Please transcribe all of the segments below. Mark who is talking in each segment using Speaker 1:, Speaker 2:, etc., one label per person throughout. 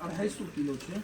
Speaker 1: 250 kilo है।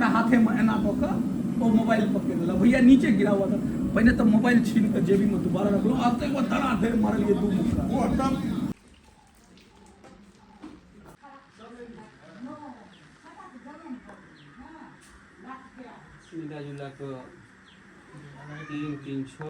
Speaker 1: हाथे में एना कऽ ओ मोबाइल पकड़ दिला भैया नीचे गिरा हुआ था। पहले तो मोबाइल छीन कर जेबी में दोबारा रख लो। अब तक वो तड़ा देर मार लिए 2 मुक्का वो तब
Speaker 2: मिला जुला को 3 3 6